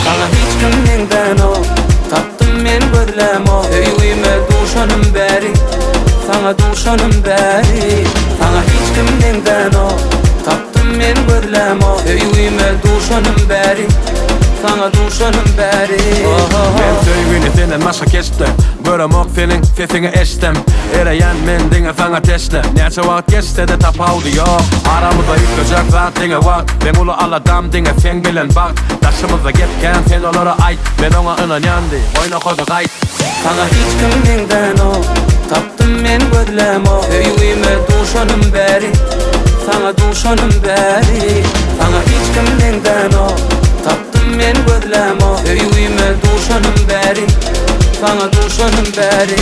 Sana hiç kimden o taptım men görlemo Öyüme duşanım beri Sana duşanım beri Sana hiç kimden o taptım men görlemo Öyüme duşanım beri Sana duşanım beri Men söygüni senden maşa geçtim Göremok senin sesini eştim Ereyen men dine sana teşle Neçe vakt geçse de tapavdı yok Aramızda yıkacak zat dine var Ben ulu aladam dine sen bilen bak Taşımıza getken sen olara ait Ben ona inanyandı oyna koduk ait Sana hiç kimden o taptım men görlemo Öyüme duşanım beri Sana duşanım beri Sana hiç kimden o taptım men görlemo Öyüme duşanım beri Sana duşanım beri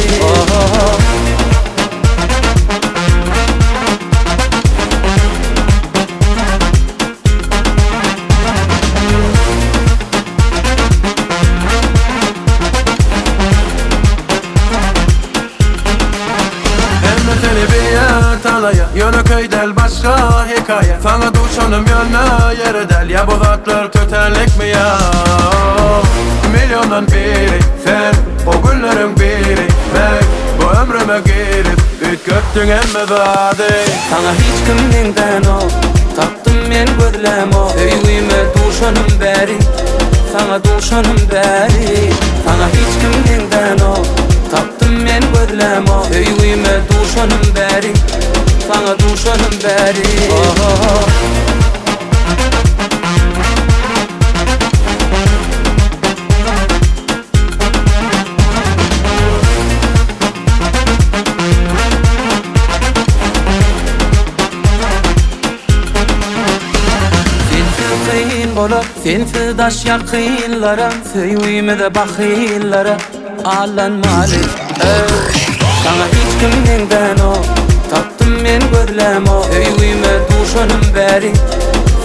Seni bir yer tanaya Yönü köydel başka hikaye Sana duşanım yönü yere del Ya bu zatlar töterlik mi ya Milyondan biri sen O günlerin biri ben Bu ömrüme girip Üt köptün emme zade Sana hiç kimden o taptım men görlemo Öyüme duşanım beri Sana duşanım beri Sana hiç kimden o taptım men görlemo Öyüme duşanım beri Sana duşanım beri Sensiz daş yakınlara Söyüme de bakıylara Alan malik Sana hiç kimden o taptım men görlemo Öyüme duşanım beri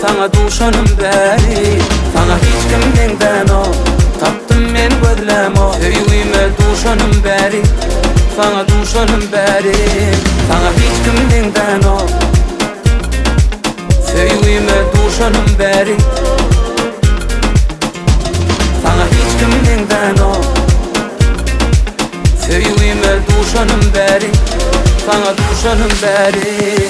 Sana duşanım beri Sana hiç kimden o taptım men görlemo Öyüme duşanım beri Sana duşanım beri Sana hiç kimden o Öyüme duşanım beri Sana hiç kimden o Öyüme duşanım beri Sana duşanım beri